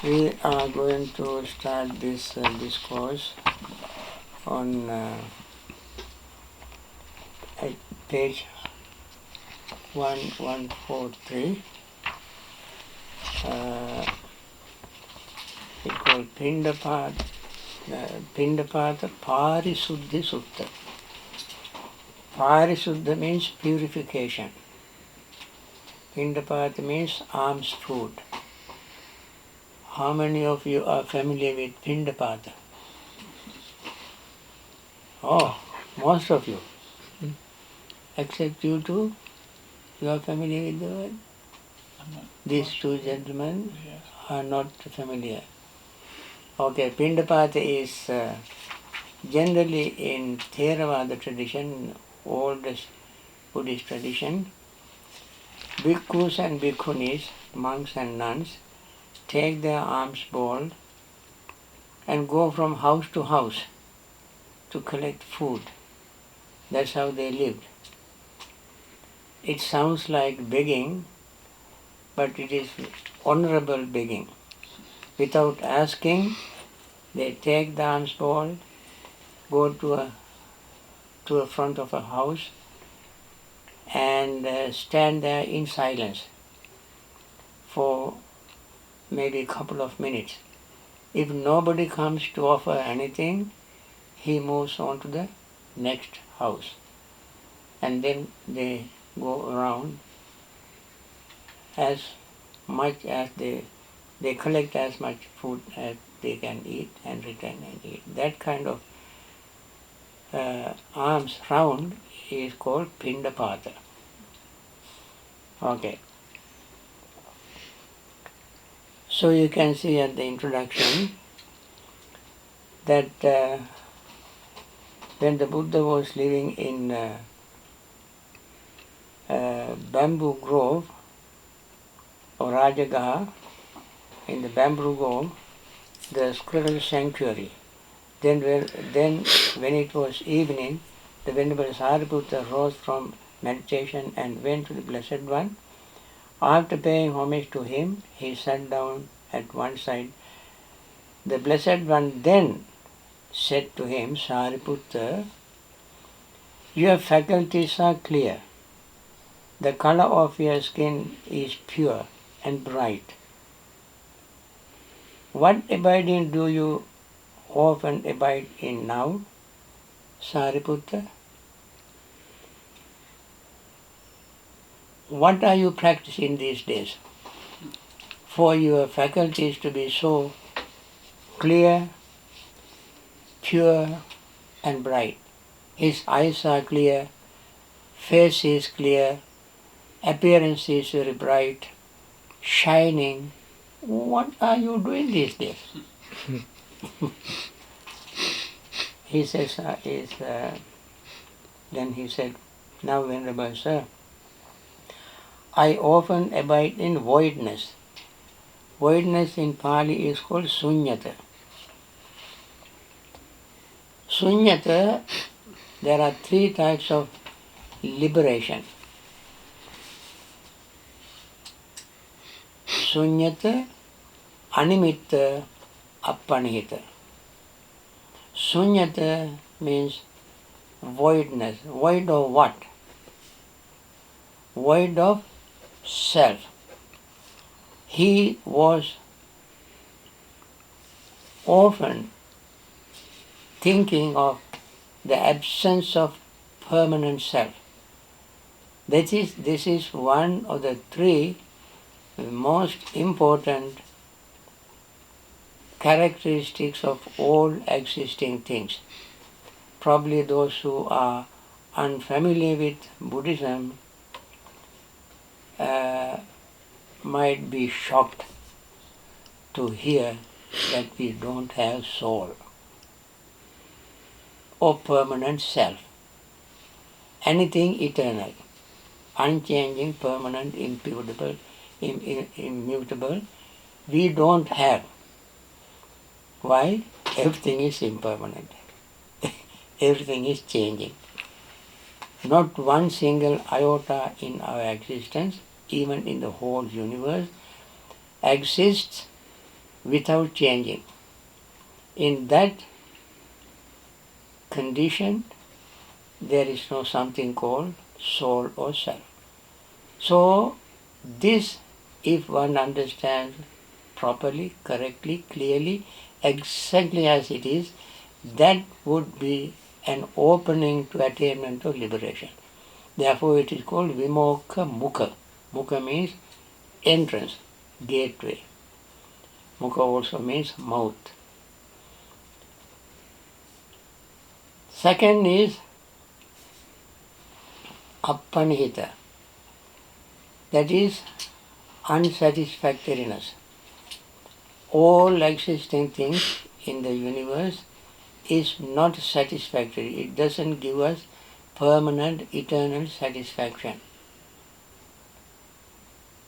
We are going to start this discourse on at page 1143. It's called Pindapata Parisuddhi Sutta. Parisuddha means purification. Pindapata means alms food. How many of you are familiar with Pindapata? Oh, most of you. Except you two? You are familiar with the word? These two gentlemen are not familiar. Okay, Pindapata is generally in Theravada tradition, oldest Buddhist tradition. Bhikkhus and bhikkhunis, monks and nuns, take their alms bowl and go from house to house to collect food. That's how they lived. It sounds like begging, but it is honorable begging. Without asking, they take the alms bowl, go to a front of a house and stand there in silence for maybe a couple of minutes. If nobody comes to offer anything, he moves on to the next house. And then they go around as much as they collect as much food as they can eat and return and eat. That kind of alms round is called Pindapata. Okay. So you can see at the introduction that when the Buddha was living in bamboo grove or Rajagaha, in the bamboo grove, the squirrel sanctuary. Then when it was evening, the Venerable Sariputta rose from meditation and went to the Blessed One. After paying homage to him, he sat down at one side. The Blessed One then said to him, Sariputta, your faculties are clear. The color of your skin is pure and bright. What abiding do you often abide in now, Sariputta? What are you practicing these days for your faculties to be so clear, pure and bright? His eyes are clear, face is clear, appearance is very bright, shining. What are you doing these days? He says, then he said, now Venerable Sir, I often abide in voidness. Voidness in Pali is called sunyata. Sunyata, there are three types of liberation. Sunyata, Animitta, Appanihita. Sunyata means voidness. Void of what? Void of self. He was often thinking of the absence of permanent self. This is one of the three most important characteristics of all existing things. Probably those who are unfamiliar with Buddhism might be shocked to hear that we don't have soul or permanent self. Anything eternal, unchanging, permanent, immutable, we don't have. Why? Everything is impermanent. Everything is changing. Not one single iota in our existence, even in the whole universe, exists without changing. In that condition, there is no something called soul or self. So this, if one understands properly, correctly, clearly, exactly as it is, that would be an opening to attainment of liberation. Therefore it is called Vimokha Mukha. Mukha means entrance, gateway. Mukha also means mouth. Second is Appanihita. That is unsatisfactoriness. All existing things in the universe is not satisfactory. It doesn't give us permanent, eternal satisfaction.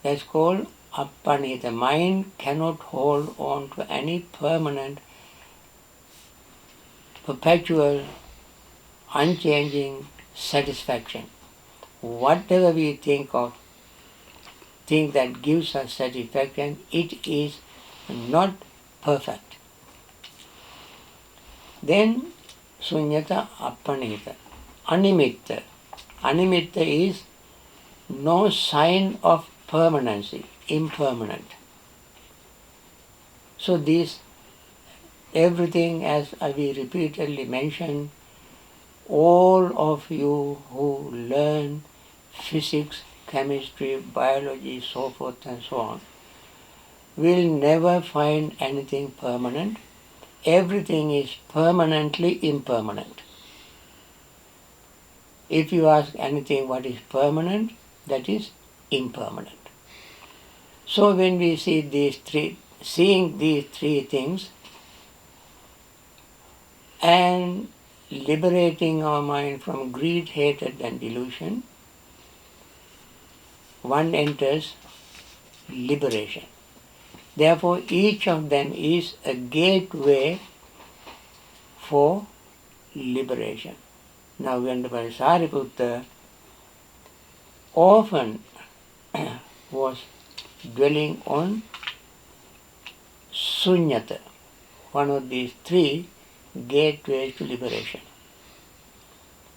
That's called Appanihita. The mind cannot hold on to any permanent, perpetual, unchanging satisfaction. Whatever we think that gives us satisfaction, it is not perfect. Then Sunyata Appanihita. Animitta. Animitta is no sign of permanency, impermanent. So this, everything, as we repeatedly mentioned, all of you who learn physics, chemistry, biology, so forth and so on, will never find anything permanent. Everything is permanently impermanent. If you ask anything what is permanent, that is impermanent. So when we see seeing these three things and liberating our mind from greed, hatred and delusion, one enters liberation. Therefore, each of them is a gateway for liberation. Now, Venerable Sariputta often was dwelling on Sunyata, one of these three gateways to liberation.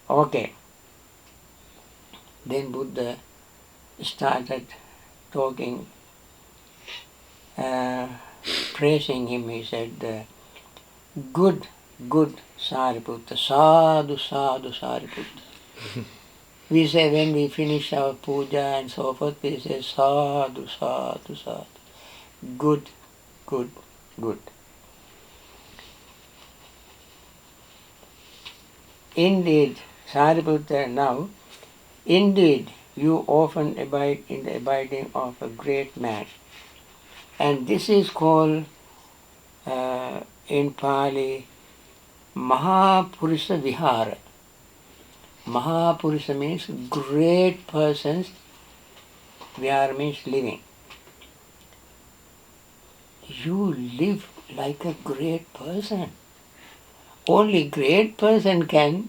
Okay. Then Buddha started talking, praising him. He said, good Sariputta, sadhu, sadhu, Sariputta. We say when we finish our puja and so forth, we say sadhu, sadhu, sadhu. Good. Indeed, Sariputta, now, indeed, you often abide in the abiding of a great man. And this is called, in Pali, Mahapurusha Vihara. Mahapurusha means great persons, Vihara means living. You live like a great person. Only great person can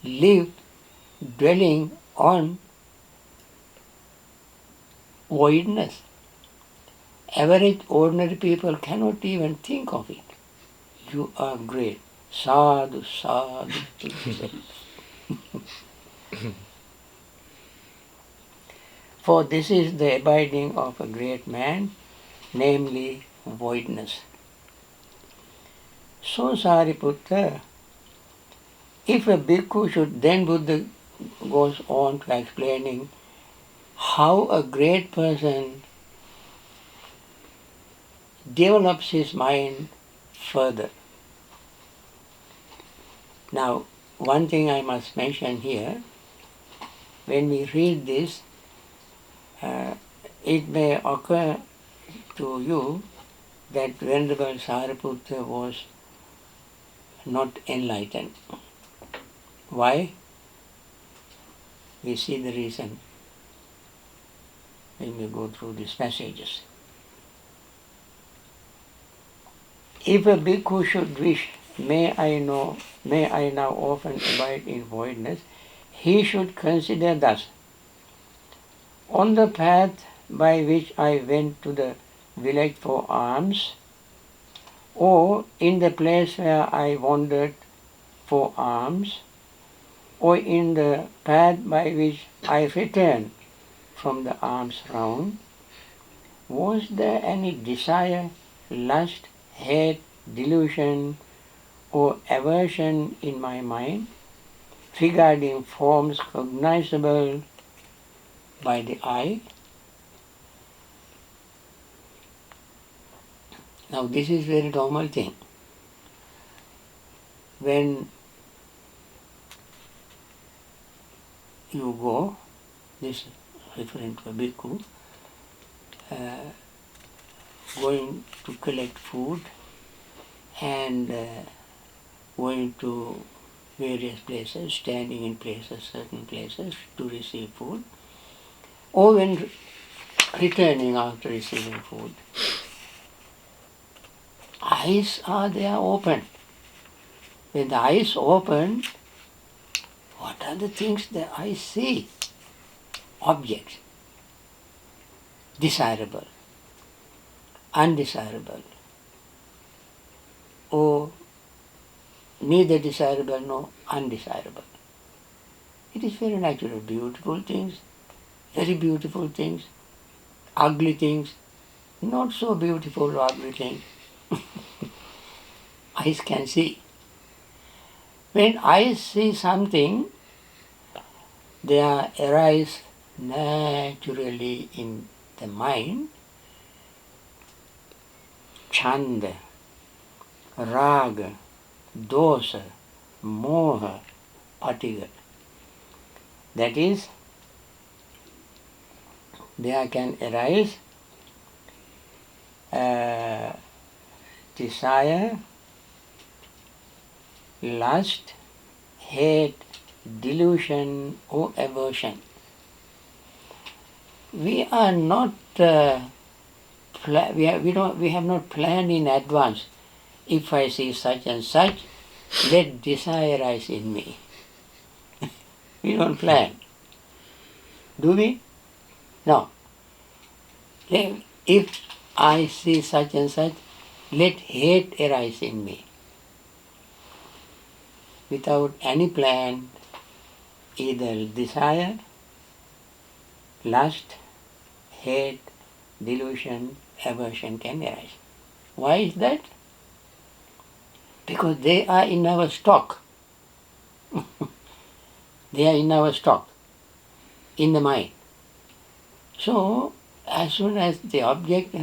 live dwelling on voidness. Average ordinary people cannot even think of it. You are great. Sadhu, sadhu. For this is the abiding of a great man, namely voidness. So Sariputta, if a bhikkhu should, then Buddha goes on to explaining how a great person develops his mind further. Now, one thing I must mention here, when we read this, it may occur to you that Venerable Sariputta was not enlightened. Why? We see the reason when we go through these passages. If a bhikkhu should wish, may I now often abide in voidness, he should consider thus: on the path by which I went to the village for alms, or in the place where I wandered for alms, or in the path by which I returned from the alms round, was there any desire, lust, hate, delusion, or aversion in my mind regarding forms cognizable by the eye? Now this is very normal thing. When you go, this referring to a bhikkhu, going to collect food and going to various places, standing in places, certain places to receive food, or when returning after receiving food, eyes are there open. When the eyes open, what are the things the eyes see? Objects. Desirable, undesirable, or neither desirable nor undesirable. It is very natural. Beautiful things, very beautiful things, ugly things, not so beautiful or ugly things. Eyes can see. When eyes see something, there arise naturally in the mind chanda, raga, dosa, moha, patiga. That is, there can arise desire, lust, hate, delusion, or aversion. We are not we have not planned in advance. If I see such and such, let desire rise in me. We don't plan. Do we? No. If I see such and such, let hate arise in me. Without any plan, either desire, lust, hate, delusion, aversion can arise. Why is that? Because they are in our stock. They are in our stock, in the mind. So, as soon as the object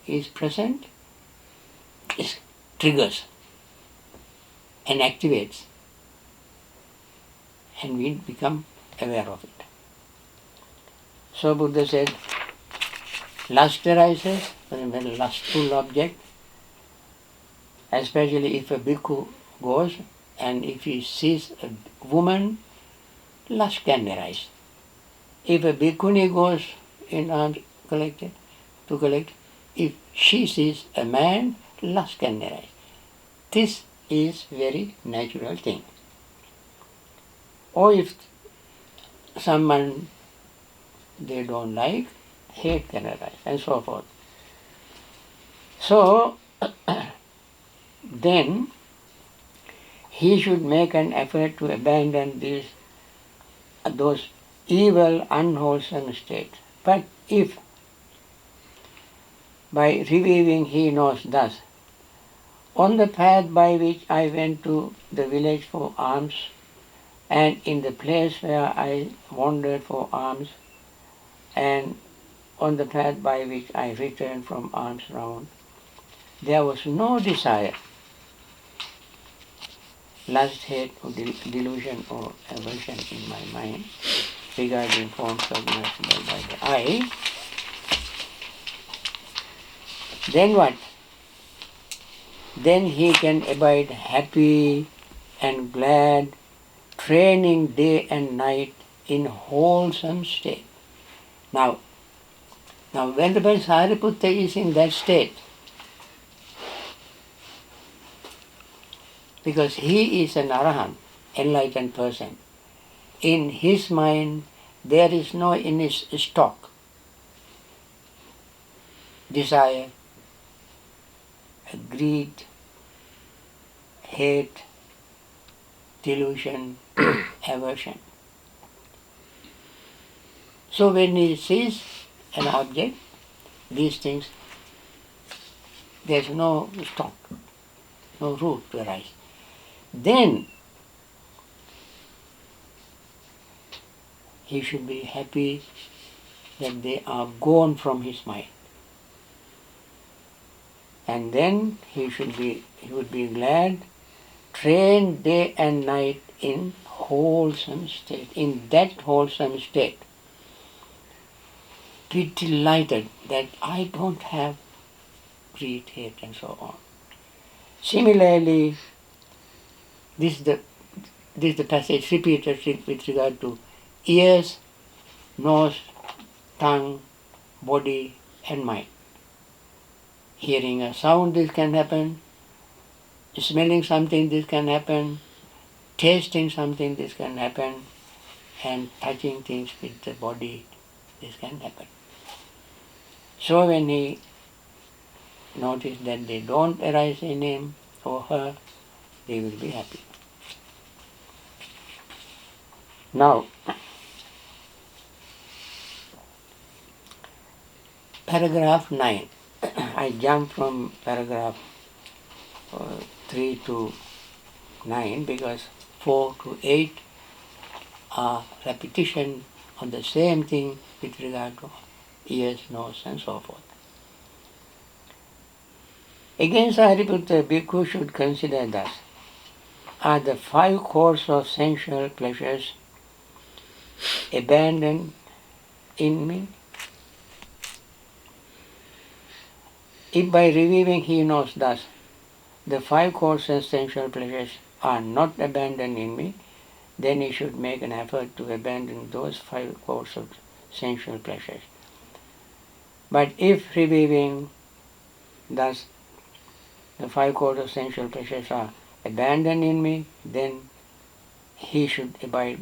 is present, it triggers and activates, and we become aware of it. So Buddha said, lust arises when a lustful object, especially if a bhikkhu goes and if he sees a woman, lust can arise. If a bhikkhuni goes in alms to collect, if she sees a man, lust can arise. This is very natural thing. Or if someone they don't like, hate can arise, and so forth. So, then he should make an effort to abandon those evil, unwholesome states. But if by reviving he knows thus, on the path by which I went to the village for alms, and in the place where I wandered for alms, and on the path by which I returned from alms round, there was no desire, lust, hate, or delusion or aversion in my mind regarding forms cognizable by the eye. Then what? Then he can abide happy and glad, training day and night in wholesome state. Now Venerable Sariputta is in that state because he is an arahant, enlightened person. In his mind there is no in his stock desire, greed, hate, delusion, aversion. So when he sees an object, these things, there's no stop, no root to arise. Then he should be happy that they are gone from his mind. And then he would be glad, trained day and night in wholesome state. In that wholesome state, be delighted that I don't have greed, hate, and so on. Similarly, this is the passage repeated with regard to ears, nose, tongue, body, and mind. Hearing a sound, this can happen. Smelling something, this can happen. Tasting something, this can happen. And touching things with the body, this can happen. So when he notices that they don't arise in him or her, they will be happy. Now, paragraph 9. I jump from paragraph 3 to 9 because 4 to 8 are repetition of the same thing with regard to ears, nose, and so forth. Again, Sariputta, bhikkhu should consider thus: are the 5 cores of sensual pleasures abandoned in me? If by reviving he knows thus, the 5 cores of sensual pleasures are not abandoned in me, then he should make an effort to abandon those 5 cores of sensual pleasures. But if reviving thus the 5 cores of sensual pleasures are abandoned in me, then he should abide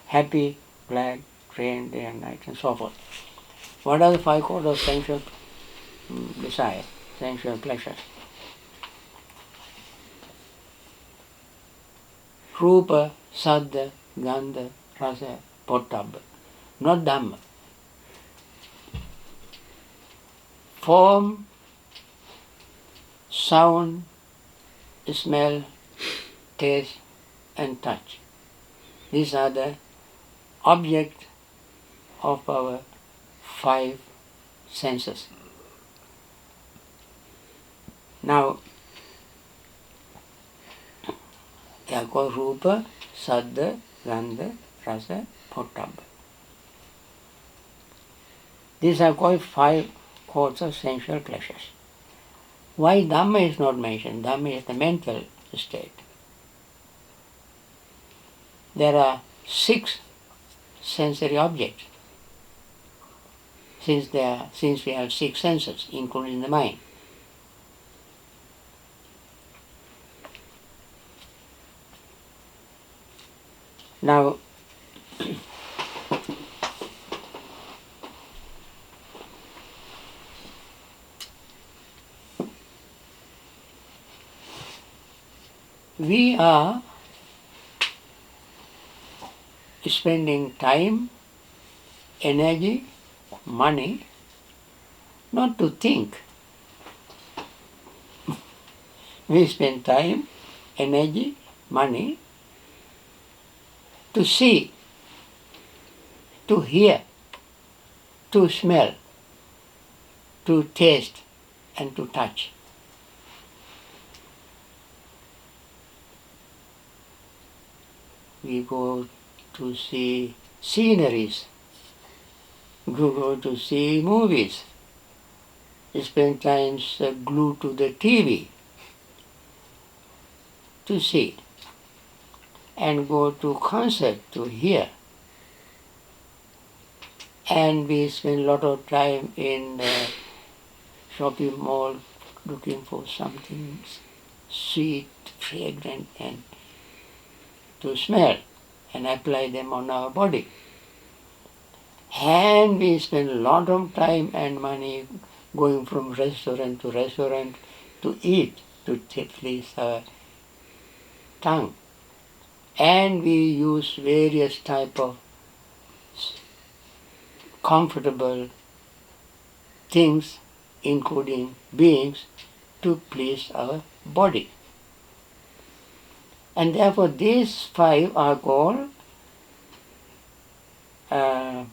happy, glad, trained day and night, and so forth. What are the 5 cores of sensual desire, sensual pleasures? Rupa, Saddha, Gandha, Rasa, Pottabha. Not Dhamma. Form, sound, smell, taste, and touch. These are the object of our 5 senses. Now, they are called Rupa, Saddha, Gandha, Rasa, Pottabha. These are called 5 cores of sensual pleasures. Why Dhamma is not mentioned? Dhamma is the mental state. There are 6 sensory objects, since we have 6 senses, including the mind. Now, we are spending time, energy, money, not to think. We spend time, energy, money to see, to hear, to smell, to taste, and to touch. We go to see sceneries, we go to see movies, spend time glued to the TV to see, and go to concert to hear. And we spend a lot of time in the shopping mall looking for something sweet, fragrant, and to smell and apply them on our body. And we spend a lot of time and money going from restaurant to eat to please our tongue. And we use various type of comfortable things, including beings, to please our body. And therefore these 5 are called 5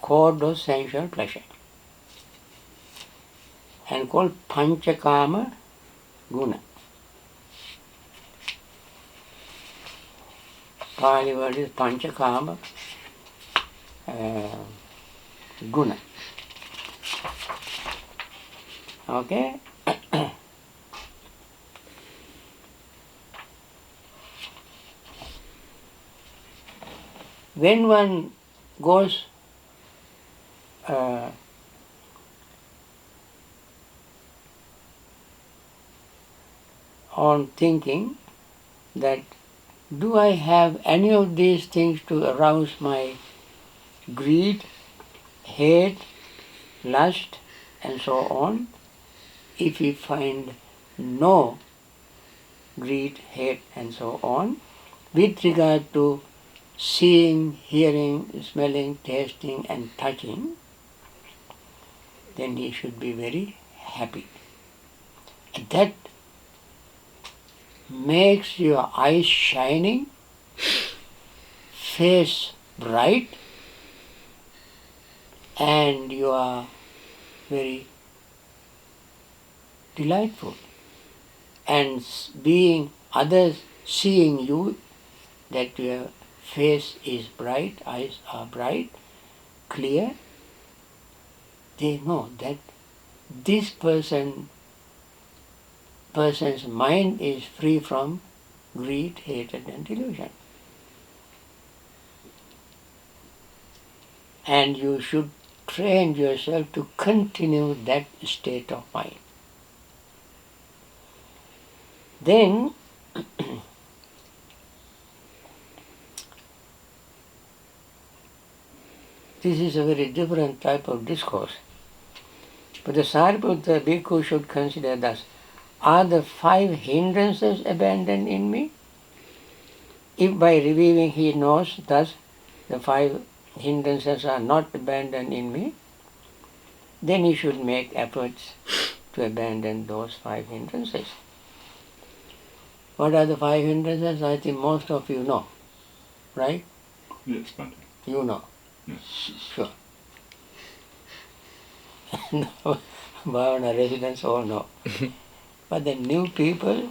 chord of sensual pleasure, and called Panchakama Guna. Pali word is Panchakama Guna. Okay? When one goes on thinking that do I have any of these things to arouse my greed, hate, lust, and so on, if we find no greed, hate, and so on, with regard to seeing, hearing, smelling, tasting, and touching, then he should be very happy. And that makes your eyes shining, face bright, and you are very delightful. And being others seeing you, that your face is bright, eyes are bright, clear, they know that this person's mind is free from greed, hatred, and delusion. And you should train yourself to continue that state of mind. Then this is a very different type of discourse. But the Sariputta Bhikkhu should consider thus: are the 5 hindrances abandoned in me? If by reviewing he knows thus the 5 hindrances are not abandoned in me, then he should make efforts to abandon those 5 hindrances. What are the 5 hindrances? I think most of you know, right? Yes, Bhante. You know. Yes. Sure. Bhavana residents all know. But the new people,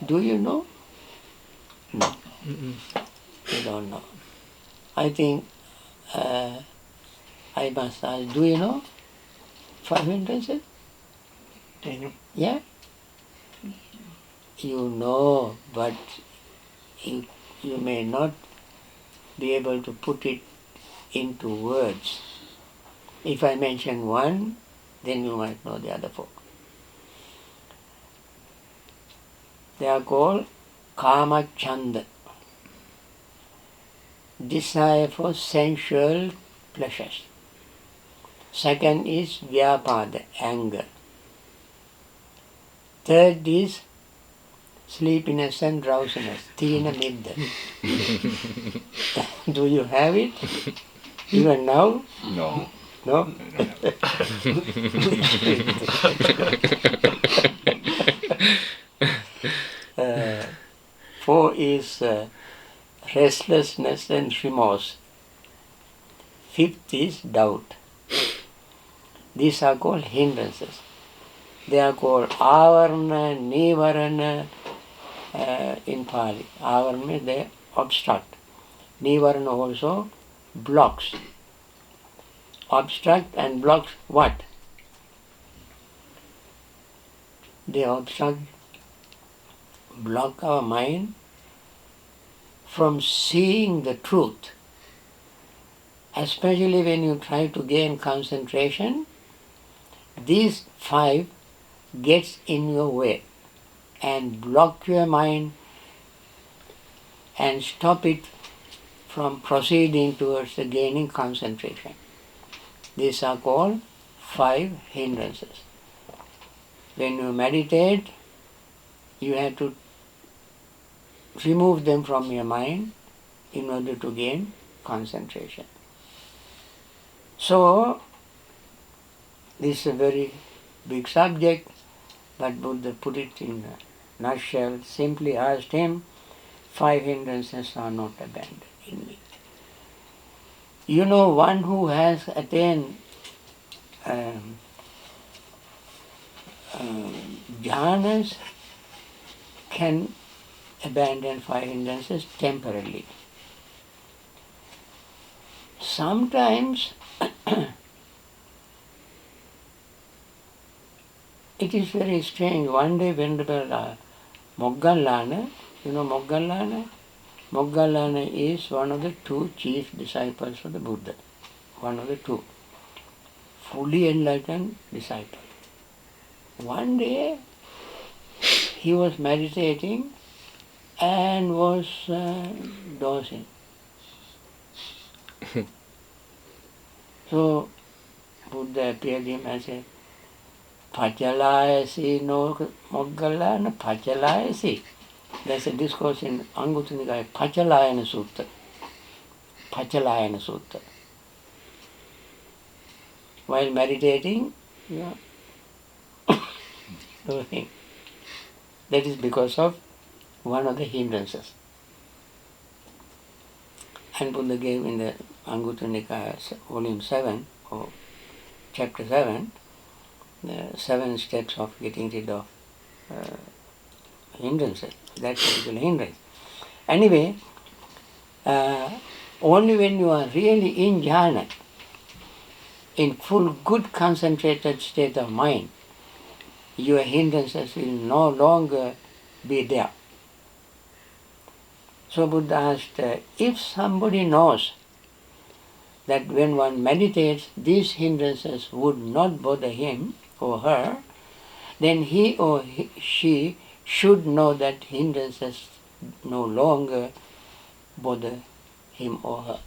do you know? No. You don't know. I think I must ask, do you know 5 hindrances? Yeah? You know, but you may not be able to put it into words. If I mention one, then you might know the other 4. They are called Kama Chanda, desire for sensual pleasures. Second is Vyapada, anger. Third is sleepiness and drowsiness, Tina Midda. Do you have it? Even now? No. No? Four is restlessness and remorse. 5th is doubt. These are called hindrances. They are called avarana, nivarana in Pali. Avarana means they obstruct. Nivarana also blocks. Obstruct and blocks what? They block our mind from seeing the truth. Especially when you try to gain concentration, these 5 gets in your way and block your mind and stop it from proceeding towards the gaining concentration. These are called 5 hindrances. When you meditate, you have to remove them from your mind in order to gain concentration. So, this is a very big subject, but Buddha put it in a nutshell, simply asked him, 5 hindrances are not abandoned in me. You know, one who has attained jhanas can abandon 5 hindrances temporarily. Sometimes it is very strange. One day Venerable Moggallana, you know Moggallana? Moggallana is one of the 2 chief disciples of the Buddha. One of the 2. Fully enlightened disciple. One day he was meditating and was dozing. So Buddha appeared him and said, Pachalayasi no Moggallana, Pachalayasi. There's a discourse in Anguttara Nikaya, Pachalayana Sutta. Pachalayana Sutta. While meditating, you are doing. That is because of one of the hindrances. And Buddha gave in the Anguttara Nikaya, volume 7, or chapter 7, the 7 steps of getting rid of hindrances, that particular hindrance. Anyway, only when you are really in jhana, in full good concentrated state of mind, your hindrances will no longer be there. So Buddha asked, if somebody knows that when one meditates, these hindrances would not bother him or her, then he or she should know that hindrances no longer bother him or her.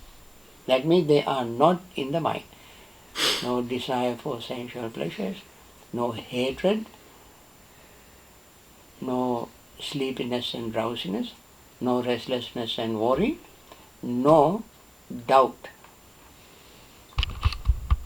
That means they are not in the mind. No desire for sensual pleasures, no hatred, no sleepiness and drowsiness, no restlessness and worry, no doubt